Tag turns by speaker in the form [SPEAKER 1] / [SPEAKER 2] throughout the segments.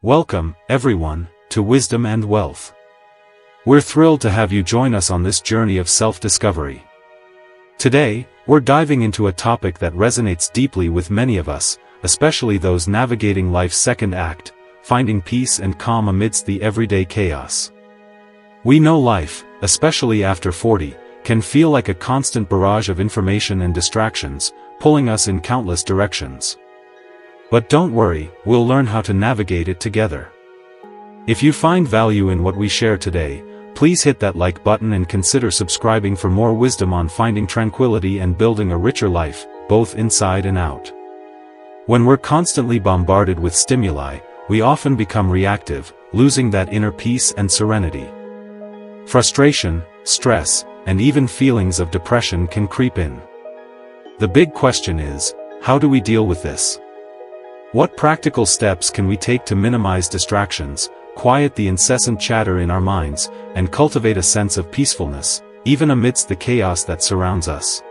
[SPEAKER 1] Welcome, everyone, to Wisdom and Wealth. We're thrilled to have you join us on this journey of self-discovery. Today, we're diving into a topic that resonates deeply with many of us, especially those navigating life's second act, finding peace and calm amidst the everyday chaos. We know life, especially after 40, can feel like a constant barrage of information and distractions, pulling us in countless directions. But don't worry, we'll learn how to navigate it together. If you find value in what we share today, please hit that like button and consider subscribing for more wisdom on finding tranquility and building a richer life, both inside and out. When we're constantly bombarded with stimuli, we often become reactive, losing that inner peace and serenity. Frustration, stress, and even feelings of depression can creep in. The big question is, how do we deal with this? What practical steps can we take to minimize distractions, quiet the incessant chatter in our minds, and cultivate a sense of peacefulness, even amidst the chaos that surrounds us?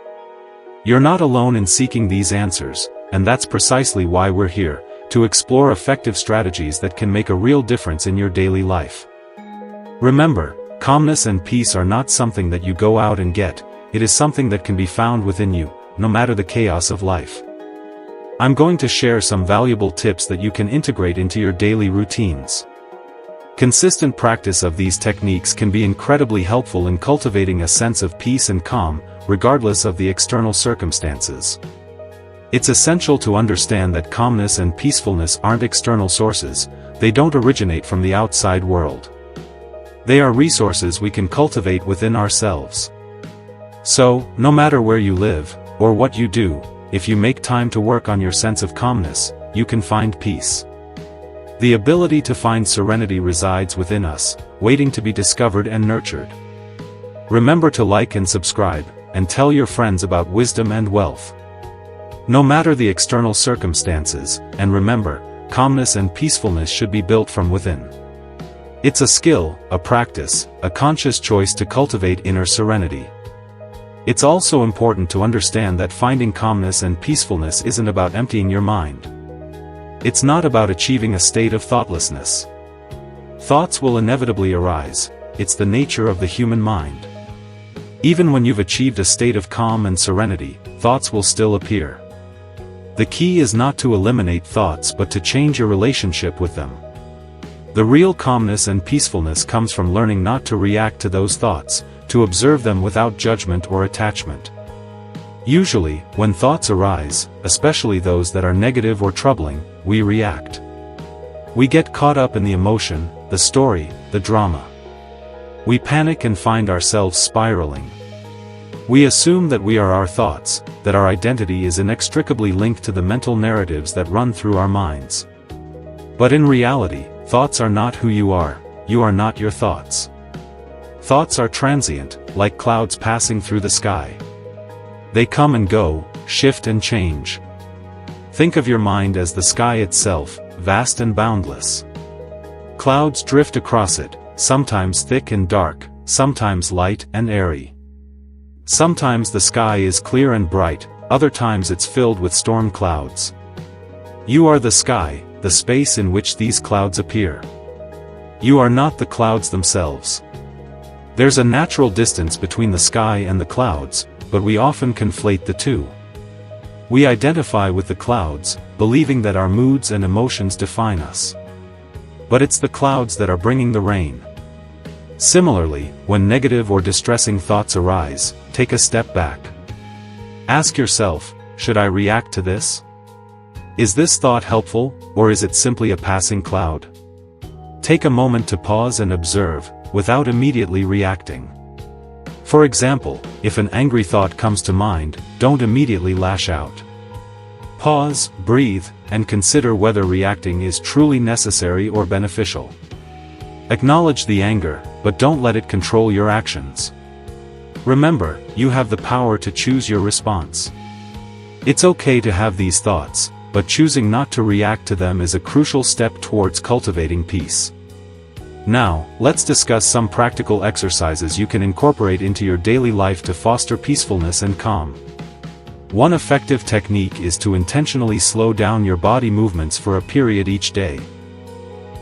[SPEAKER 1] You're not alone in seeking these answers, and that's precisely why we're here, to explore effective strategies that can make a real difference in your daily life. Remember, calmness and peace are not something that you go out and get, it is something that can be found within you, no matter the chaos of life. I'm going to share some valuable tips that you can integrate into your daily routines. Consistent practice of these techniques can be incredibly helpful in cultivating a sense of peace and calm, regardless of the external circumstances. It's essential to understand that calmness and peacefulness aren't external sources, they don't originate from the outside world. They are resources we can cultivate within ourselves. So, no matter where you live, or what you do, if you make time to work on your sense of calmness, you can find peace. The ability to find serenity resides within us, waiting to be discovered and nurtured. Remember to like and subscribe, and tell your friends about Wisdom and Wealth. No matter the external circumstances, and remember, calmness and peacefulness should be built from within. It's a skill, a practice, a conscious choice to cultivate inner serenity. It's also important to understand that finding calmness and peacefulness isn't about emptying your mind. It's not about achieving a state of thoughtlessness. Thoughts will inevitably arise, it's the nature of the human mind. Even when you've achieved a state of calm and serenity, thoughts will still appear. The key is not to eliminate thoughts but to change your relationship with them. The real calmness and peacefulness comes from learning not to react to those thoughts, to observe them without judgment or attachment. Usually, when thoughts arise, especially those that are negative or troubling, we react. We get caught up in the emotion, the story, the drama. We panic and find ourselves spiraling. We assume that we are our thoughts, that our identity is inextricably linked to the mental narratives that run through our minds. But in reality, thoughts are not who you are not your thoughts. Thoughts are transient, like clouds passing through the sky. They come and go, shift and change. Think of your mind as the sky itself, vast and boundless. Clouds drift across it, sometimes thick and dark, sometimes light and airy. Sometimes the sky is clear and bright, other times it's filled with storm clouds. You are the sky, the space in which these clouds appear. You are not the clouds themselves. There's a natural distance between the sky and the clouds, but we often conflate the two. We identify with the clouds, believing that our moods and emotions define us. But it's the clouds that are bringing the rain. Similarly, when negative or distressing thoughts arise, take a step back. Ask yourself, should I react to this? Is this thought helpful, or is it simply a passing cloud? Take a moment to pause and observe, without immediately reacting. For example, if an angry thought comes to mind, don't immediately lash out. Pause, breathe, and consider whether reacting is truly necessary or beneficial. Acknowledge the anger, but don't let it control your actions. Remember, you have the power to choose your response. It's okay to have these thoughts, but choosing not to react to them is a crucial step towards cultivating peace. Now, let's discuss some practical exercises you can incorporate into your daily life to foster peacefulness and calm. One effective technique is to intentionally slow down your body movements for a period each day.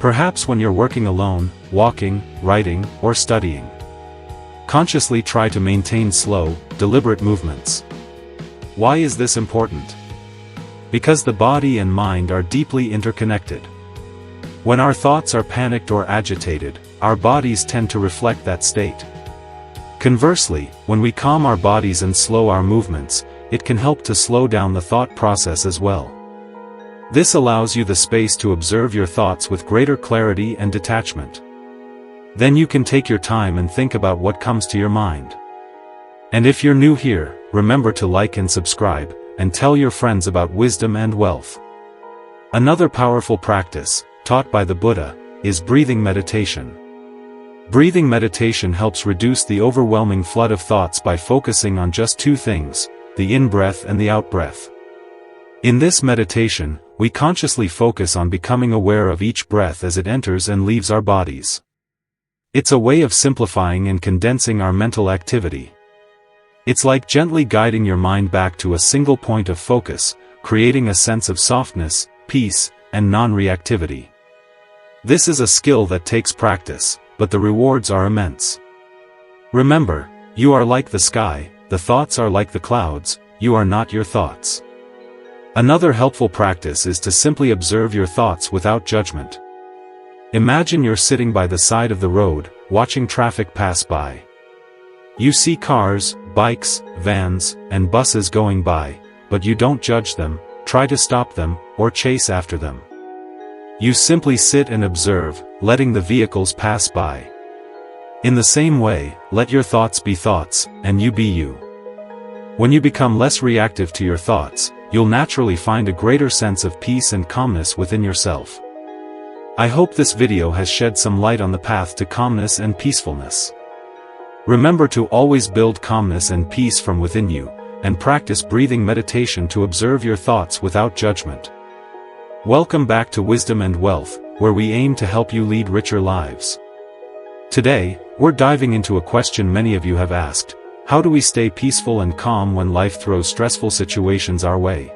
[SPEAKER 1] Perhaps when you're working alone, walking, writing, or studying. Consciously try to maintain slow, deliberate movements. Why is this important? Because the body and mind are deeply interconnected. When our thoughts are panicked or agitated, our bodies tend to reflect that state. Conversely, when we calm our bodies and slow our movements, it can help to slow down the thought process as well. This allows you the space to observe your thoughts with greater clarity and detachment. Then you can take your time and think about what comes to your mind. And if you're new here, remember to like and subscribe, and tell your friends about wisdom and wealth. Another powerful practice, taught by the Buddha, is breathing meditation. Breathing meditation helps reduce the overwhelming flood of thoughts by focusing on just two things, the in-breath and the out-breath. In this meditation, we consciously focus on becoming aware of each breath as it enters and leaves our bodies. It's a way of simplifying and condensing our mental activity. It's like gently guiding your mind back to a single point of focus, creating a sense of softness, peace, and non-reactivity. This is a skill that takes practice, but the rewards are immense. Remember, you are like the sky, the thoughts are like the clouds, you are not your thoughts. Another helpful practice is to simply observe your thoughts without judgment. Imagine you're sitting by the side of the road, watching traffic pass by. You see cars, bikes, vans, and buses going by, but you don't judge them, try to stop them, or chase after them. You simply sit and observe, letting the vehicles pass by. In the same way, let your thoughts be thoughts, and you be you. When you become less reactive to your thoughts, you'll naturally find a greater sense of peace and calmness within yourself. I hope this video has shed some light on the path to calmness and peacefulness. Remember to always build calmness and peace from within you, and practice breathing meditation to observe your thoughts without judgment. Welcome back to Wisdom and Wealth, where we aim to help you lead richer lives. Today, we're diving into a question many of you have asked: how do we stay peaceful and calm when life throws stressful situations our way?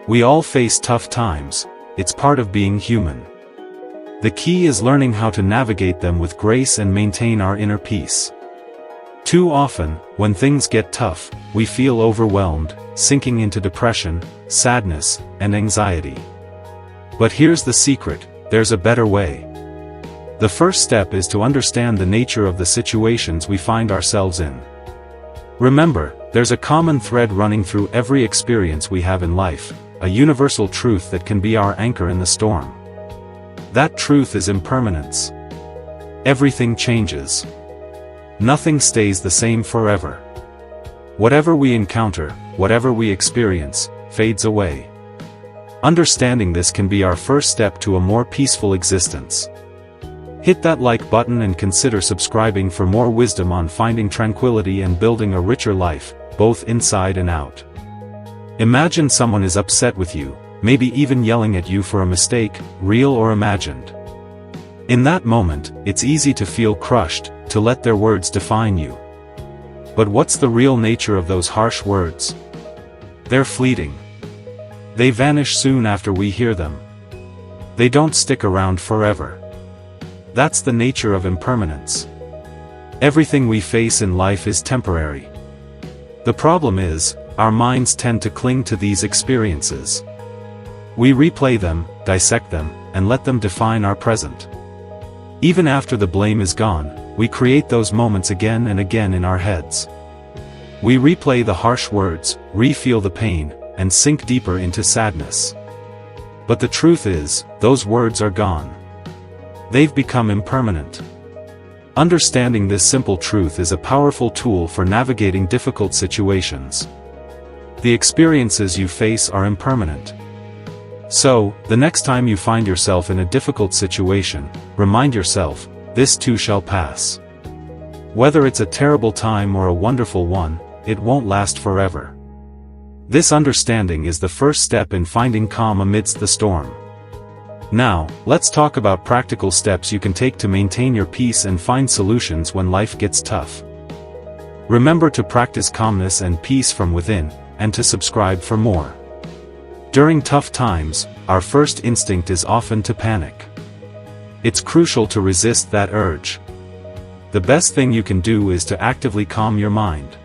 [SPEAKER 1] We all face tough times, it's part of being human. The key is learning how to navigate them with grace and maintain our inner peace. Too often, when things get tough, we feel overwhelmed, sinking into depression, sadness, and anxiety. But here's the secret: there's a better way. The first step is to understand the nature of the situations we find ourselves in. Remember, there's a common thread running through every experience we have in life, a universal truth that can be our anchor in the storm. That truth is impermanence. Everything changes. Nothing stays the same forever. Whatever we encounter, whatever we experience, fades away. Understanding this can be our first step to a more peaceful existence. Hit that like button and consider subscribing for more wisdom on finding tranquility and building a richer life, both inside and out. Imagine someone is upset with you, maybe even yelling at you for a mistake, real or imagined. In that moment, it's easy to feel crushed, to let their words define you. But what's the real nature of those harsh words? They're fleeting. They vanish soon after we hear them. They don't stick around forever. That's the nature of impermanence. Everything we face in life is temporary. The problem is, our minds tend to cling to these experiences. We replay them, dissect them, and let them define our present. Even after the blame is gone, we create those moments again and again in our heads. We replay the harsh words, re-feel the pain, and sink deeper into sadness. But the truth is, those words are gone. They've become impermanent. Understanding this simple truth is a powerful tool for navigating difficult situations. The experiences you face are impermanent. So, the next time you find yourself in a difficult situation, remind yourself, this too shall pass. Whether it's a terrible time or a wonderful one, it won't last forever. This understanding is the first step in finding calm amidst the storm. Now, let's talk about practical steps you can take to maintain your peace and find solutions when life gets tough. Remember to practice calmness and peace from within, and to subscribe for more. During tough times, our first instinct is often to panic. It's crucial to resist that urge. The best thing you can do is to actively calm your mind.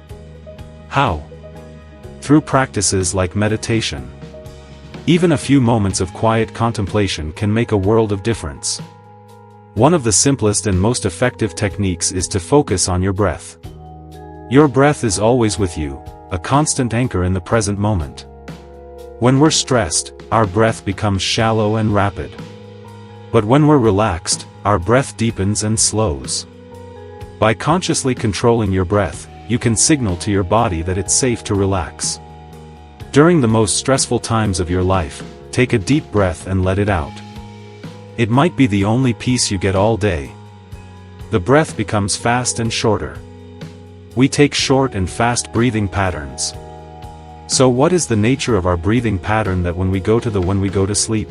[SPEAKER 1] How? Through practices like meditation. Even a few moments of quiet contemplation can make a world of difference. One of the simplest and most effective techniques is to focus on your breath. Your breath is always with you, a constant anchor in the present moment. When we're stressed, our breath becomes shallow and rapid. But when we're relaxed, our breath deepens and slows. By consciously controlling your breath, you can signal to your body that it's safe to relax. During the most stressful times of your life, take a deep breath and let it out. It might be the only peace you get all day. The breath becomes fast and shorter. We take short and fast breathing patterns. So what is the nature of our breathing pattern that when we go to sleep?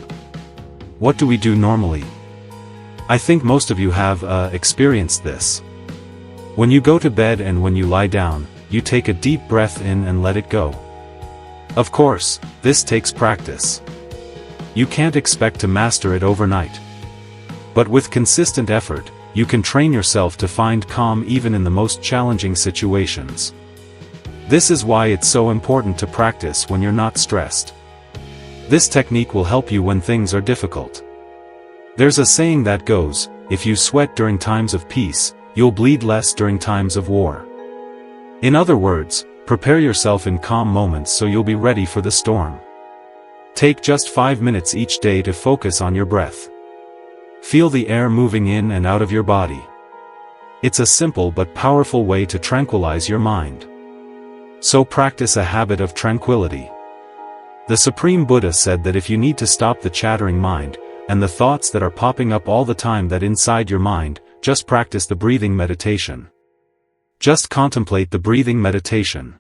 [SPEAKER 1] What do we do normally? I think most of you have experienced this. When you go to bed and when you lie down, you take a deep breath in and let it go. Of course, this takes practice. You can't expect to master it overnight. But with consistent effort, you can train yourself to find calm even in the most challenging situations. This is why it's so important to practice when you're not stressed. This technique will help you when things are difficult. There's a saying that goes, if you sweat during times of peace, you'll bleed less during times of war. In other words, prepare yourself in calm moments so you'll be ready for the storm. Take just 5 minutes each day to focus on your breath. Feel the air moving in and out of your body. It's a simple but powerful way to tranquilize your mind. So practice a habit of tranquility. The Supreme Buddha said that if you need to stop the chattering mind, and the thoughts that are popping up all the time that inside your mind, just practice the breathing meditation. Just contemplate the breathing meditation.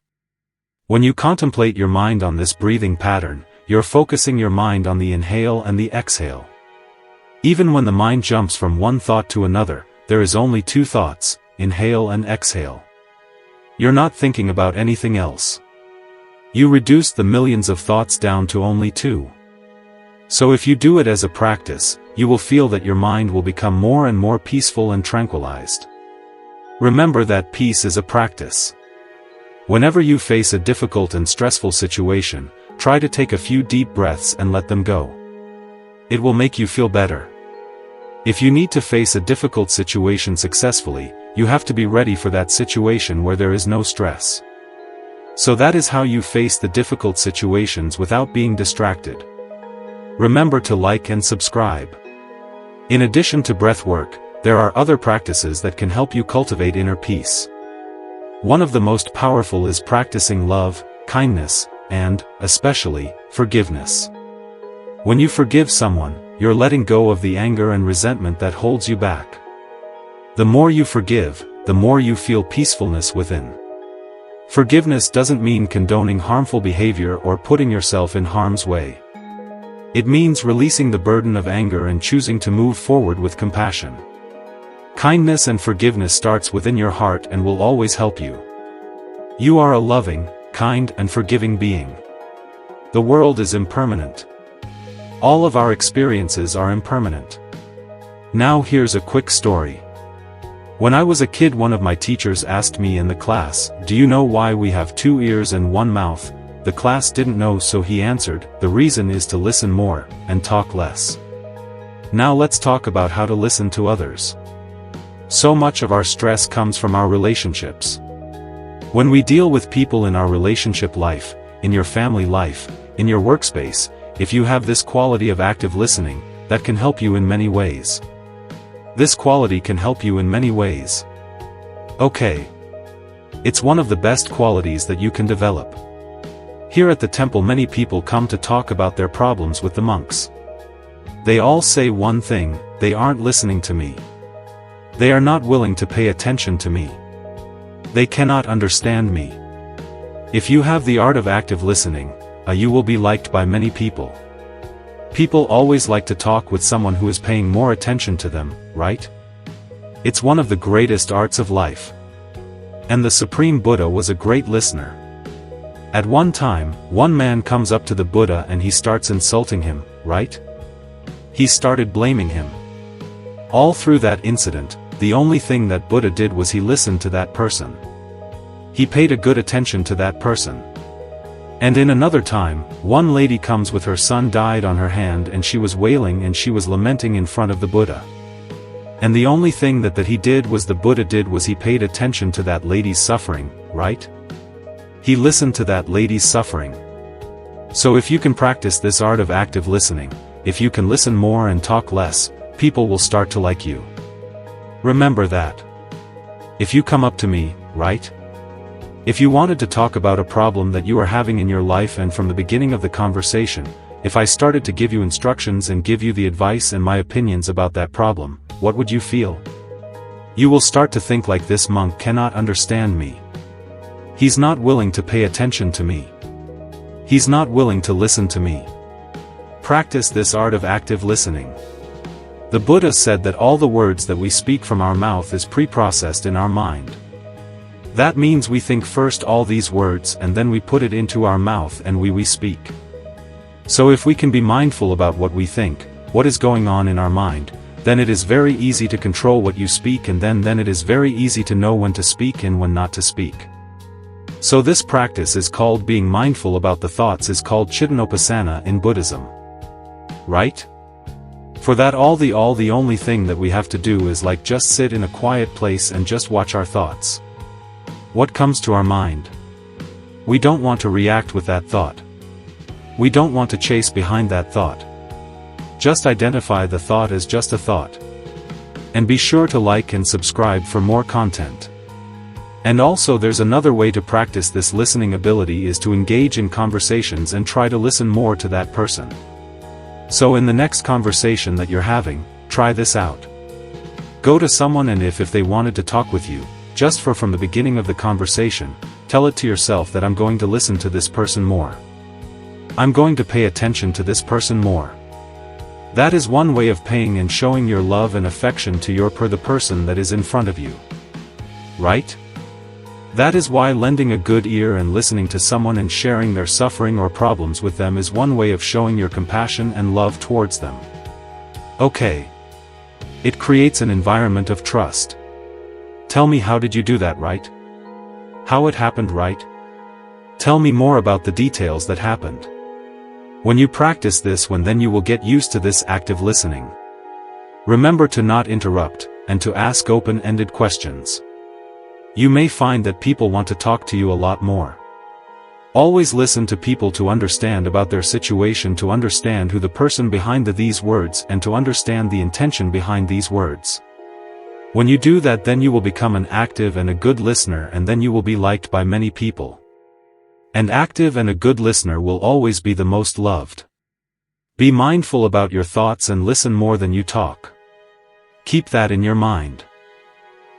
[SPEAKER 1] When you contemplate your mind on this breathing pattern, you're focusing your mind on the inhale and the exhale. Even when the mind jumps from one thought to another, there is only 2 thoughts, inhale and exhale. You're not thinking about anything else. You reduce the millions of thoughts down to only 2. So if you do it as a practice, you will feel that your mind will become more and more peaceful and tranquilized. Remember that peace is a practice. Whenever you face a difficult and stressful situation, try to take a few deep breaths and let them go. It will make you feel better. If you need to face a difficult situation successfully, you have to be ready for that situation where there is no stress. So that is how you face the difficult situations without being distracted. Remember to like and subscribe. In addition to breath work, there are other practices that can help you cultivate inner peace. One of the most powerful is practicing love, kindness, and, especially, forgiveness. When you forgive someone, you're letting go of the anger and resentment that holds you back. The more you forgive, the more you feel peacefulness within. Forgiveness doesn't mean condoning harmful behavior or putting yourself in harm's way. It means releasing the burden of anger and choosing to move forward with compassion. Kindness and forgiveness starts within your heart and will always help you. You are a loving, kind and forgiving being. The world is impermanent. All of our experiences are impermanent. Now here's a quick story. When I was a kid, one of my teachers asked me in the class, "Do you know why we have 2 ears and 1 mouth?" The class didn't know, so he answered, "The reason is to listen more, and talk less." Now let's talk about how to listen to others. So much of our stress comes from our relationships. When we deal with people in our relationship life, in your family life, in your workspace, if you have this quality of active listening, that can help you in many ways. This quality can help you in many ways. Okay. It's one of the best qualities that you can develop. Here at the temple, many people come to talk about their problems with the monks. They all say one thing: they aren't listening to me. They are not willing to pay attention to me. They cannot understand me. If you have the art of active listening, you will be liked by many people. People always like to talk with someone who is paying more attention to them, right? It's one of the greatest arts of life. And the Supreme Buddha was a great listener. At one time, one man comes up to the Buddha and he starts insulting him, right? He started blaming him. All through that incident, the only thing that Buddha did was he listened to that person. He paid a good attention to that person. And in another time, one lady comes with her son died on her hand and she was wailing and she was lamenting in front of the Buddha. And the only thing that he did was the Buddha did was he paid attention to that lady's suffering, right? He listened to that lady's suffering. So if you can practice this art of active listening, if you can listen more and talk less, people will start to like you. Remember that. If you come up to me, right? If you wanted to talk about a problem that you are having in your life and from the beginning of the conversation, if I started to give you instructions and give you the advice and my opinions about that problem, what would you feel? You will start to think like this monk cannot understand me. He's not willing to pay attention to me. He's not willing to listen to me. Practice this art of active listening. The Buddha said that all the words that we speak from our mouth is pre-processed in our mind. That means we think first all these words and then we put it into our mouth and we speak. So if we can be mindful about what we think, what is going on in our mind, then it is very easy to control what you speak and then it is very easy to know when to speak and when not to speak. So this practice is called being mindful about the thoughts is called Chittanopassana in Buddhism. Right? For that all the only thing that we have to do is like just sit in a quiet place and just watch our thoughts. What comes to our mind? We don't want to react with that thought. We don't want to chase behind that thought. Just identify the thought as just a thought. And be sure to like and subscribe for more content. And also there's another way to practice this listening ability is to engage in conversations and try to listen more to that person. So in the next conversation that you're having, try this out. Go to someone and if they wanted to talk with you, just from the beginning of the conversation, tell it to yourself that I'm going to listen to this person more. I'm going to pay attention to this person more. That is one way of paying and showing your love and affection to the person that is in front of you. Right? That is why lending a good ear and listening to someone and sharing their suffering or problems with them is one way of showing your compassion and love towards them. Okay. It creates an environment of trust. Tell me how did you do that, right? How it happened, right? Tell me more about the details that happened. When you practice this then you will get used to this active listening. Remember to not interrupt, and to ask open-ended questions. You may find that people want to talk to you a lot more. Always listen to people to understand about their situation, to understand who the person behind these words and to understand the intention behind these words. When you do that then you will become an active and a good listener and then you will be liked by many people. An active and a good listener will always be the most loved. Be mindful about your thoughts and listen more than you talk. Keep that in your mind.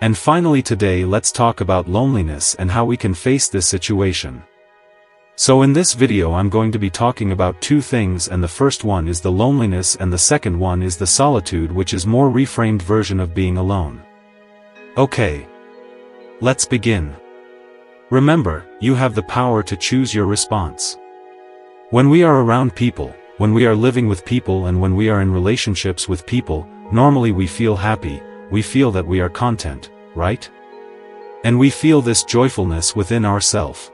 [SPEAKER 1] And finally today let's talk about loneliness and how we can face this situation. So in this video I'm going to be talking about two things, and the first one is the loneliness and the second one is the solitude, which is more reframed version of being alone. Okay. Let's begin. Remember, you have the power to choose your response. When we are around people, when we are living with people and when we are in relationships with people, normally we feel happy, we feel that we are content, right? And we feel this joyfulness within ourselves.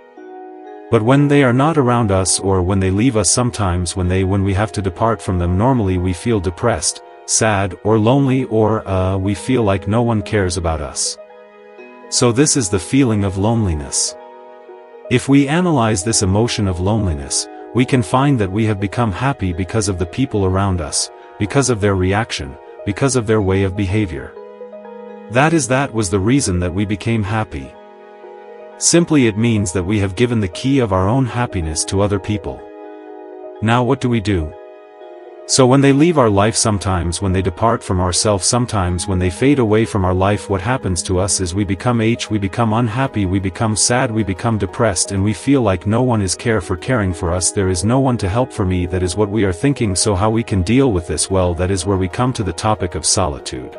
[SPEAKER 1] But when they are not around us or when they leave us, sometimes when we have to depart from them, normally we feel depressed, sad or lonely, or we feel like no one cares about us. So this is the feeling of loneliness. If we analyze this emotion of loneliness, we can find that we have become happy because of the people around us, because of their reaction, because of their way of behavior. That was the reason that we became happy. Simply it means that we have given the key of our own happiness to other people. Now what do we do? So when they leave our life, sometimes when they depart from ourselves, sometimes when they fade away from our life, what happens to us is we become unhappy, we become sad, we become depressed, and we feel like no one is caring for us, there is no one to help for me. That is what we are thinking. So how we can deal with this? Well, that is where we come to the topic of solitude.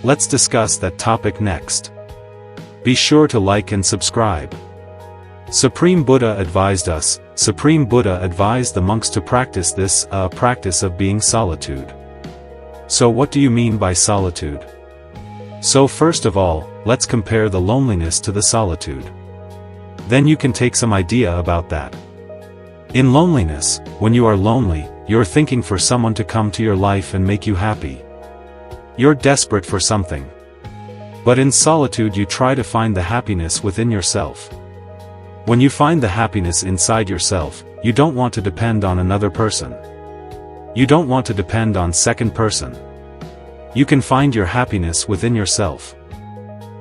[SPEAKER 1] Let's discuss that topic next. Be sure to like and subscribe. Supreme Buddha advised the monks to practice this practice of being solitude. So what do you mean by solitude? So first of all, let's compare the loneliness to the solitude. Then you can take some idea about that. In loneliness, when you are lonely, you're thinking for someone to come to your life and make you happy. You're desperate for something. But in solitude you try to find the happiness within yourself. When you find the happiness inside yourself, you don't want to depend on another person. You don't want to depend on second person. You can find your happiness within yourself.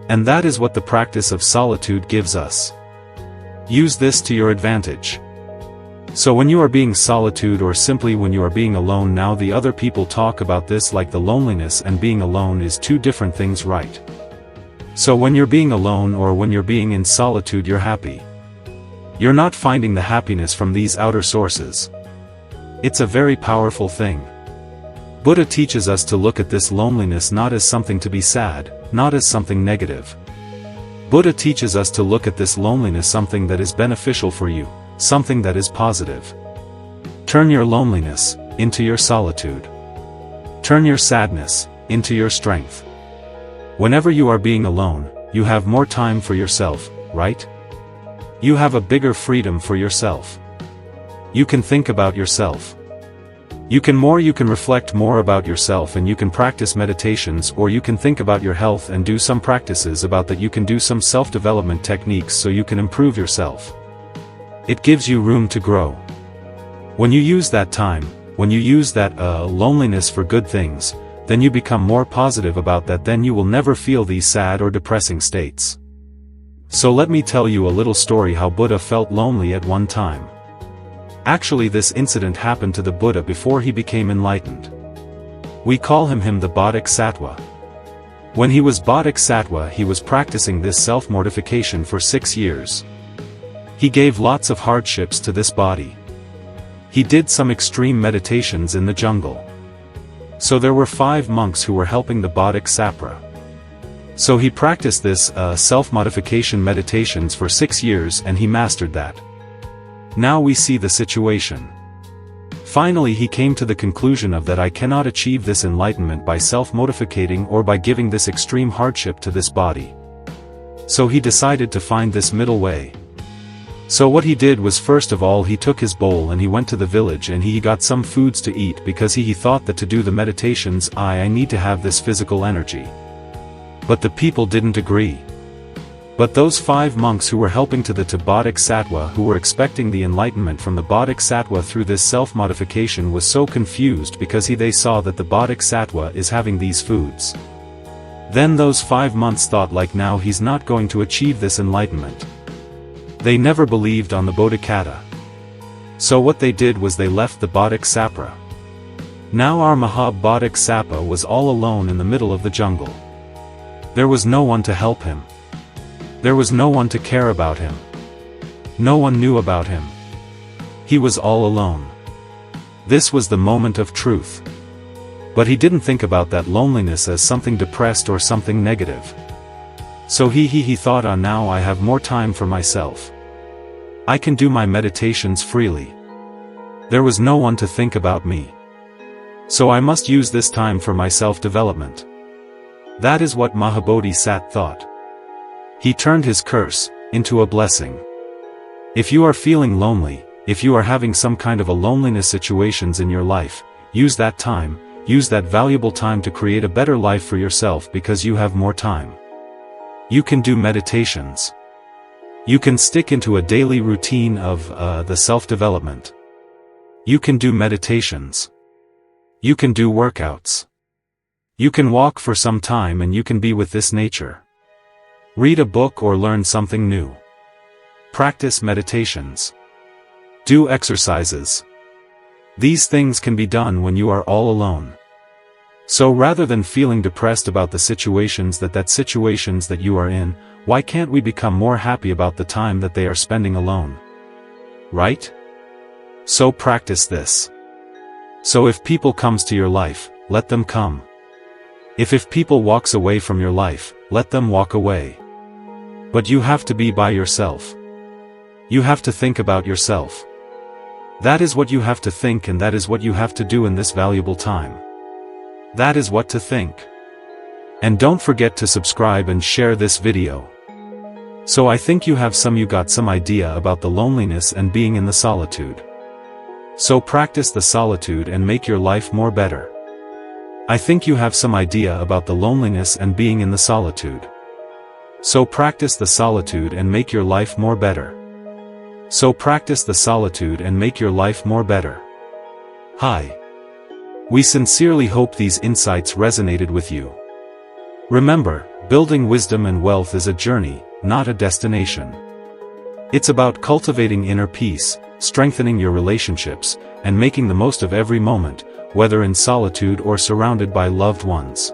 [SPEAKER 1] And that is what the practice of solitude gives us. Use this to your advantage. So when you are being solitude or simply when you are being alone, now the other people talk about this like the loneliness and being alone is two different things, right? So when you're being alone or when you're being in solitude, you're happy. You're not finding the happiness from these outer sources. It's a very powerful thing. Buddha teaches us to look at this loneliness not as something to be sad, not as something negative. Buddha teaches us to look at this loneliness something that is beneficial for you, something that is positive. Turn your loneliness into your solitude. Turn your sadness into your strength. Whenever you are being alone, you have more time for yourself, right? You have a bigger freedom for yourself. You can think about yourself. You can reflect more about yourself, and you can practice meditations, or you can think about your health and do some practices about that. You can do some self-development techniques so you can improve yourself. It gives you room to grow. When you use that time, when you use that loneliness for good things, then you become more positive about that. Then you will never feel these sad or depressing states. So let me tell you a little story how Buddha felt lonely at one time. Actually, this incident happened to the Buddha before he became enlightened. We call him the Bodhisattva. When he was Bodhisattva, he was practicing this self-mortification for 6 years. He gave lots of hardships to this body. He did some extreme meditations in the jungle. So there were 5 monks who were helping the Bodhisattva. So he practiced this self-modification meditations for 6 years, and he mastered that. Now we see the situation. Finally he came to the conclusion of that I cannot achieve this enlightenment by self-modificating or by giving this extreme hardship to this body. So he decided to find this middle way. So what he did was, first of all, he took his bowl and he went to the village and he got some foods to eat, because he thought that to do the meditations I need to have this physical energy. But the people didn't agree. But those 5 monks who were helping to the Bodhisattva, who were expecting the enlightenment from the Bodhisattva through this self-modification, was so confused because they saw that the Bodhisattva is having these foods. Then those 5 monks thought like, now he's not going to achieve this enlightenment. They never believed on the Bodhisattva. So what they did was they left the Bodhisattva. Now our Bodhisattva was all alone in the middle of the jungle. There was no one to help him. There was no one to care about him. No one knew about him. He was all alone. This was the moment of truth. But he didn't think about that loneliness as something depressed or something negative. So he thought, now I have more time for myself. I can do my meditations freely. There was no one to think about me. So I must use this time for my self-development. That is what Bodhisattva thought. He turned his curse into a blessing. If you are feeling lonely, if you are having some kind of a loneliness situations in your life, use that time, use that valuable time to create a better life for yourself, because you have more time. You can do meditations. You can stick into a daily routine of the self-development. You can do meditations. You can do workouts. You can walk for some time and you can be with this nature. Read a book or learn something new. Practice meditations. Do exercises. These things can be done when you are all alone. So rather than feeling depressed about the situations that you are in, why can't we become more happy about the time that they are spending alone? Right? So practice this. So if people comes to your life, let them come. If people walks away from your life, let them walk away. But you have to be by yourself. You have to think about yourself. That is what you have to think, and that is what you have to do in this valuable time. That is what to think. And don't forget to subscribe and share this video. So I think you got some idea about the loneliness and being in the solitude. So practice the solitude and make your life more better. I think you have some idea about the loneliness and being in the solitude. So practice the solitude and make your life more better. So practice the solitude and make your life more better. Hi. We sincerely hope these insights resonated with you. Remember, building wisdom and wealth is a journey, not a destination. It's about cultivating inner peace, strengthening your relationships, and making the most of every moment, whether in solitude or surrounded by loved ones.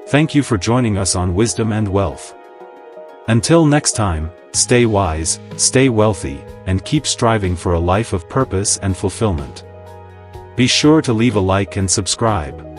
[SPEAKER 1] Thank you for joining us on Wisdom and Wealth. Until next time, stay wise, stay wealthy, and keep striving for a life of purpose and fulfillment. Be sure to leave a like and subscribe.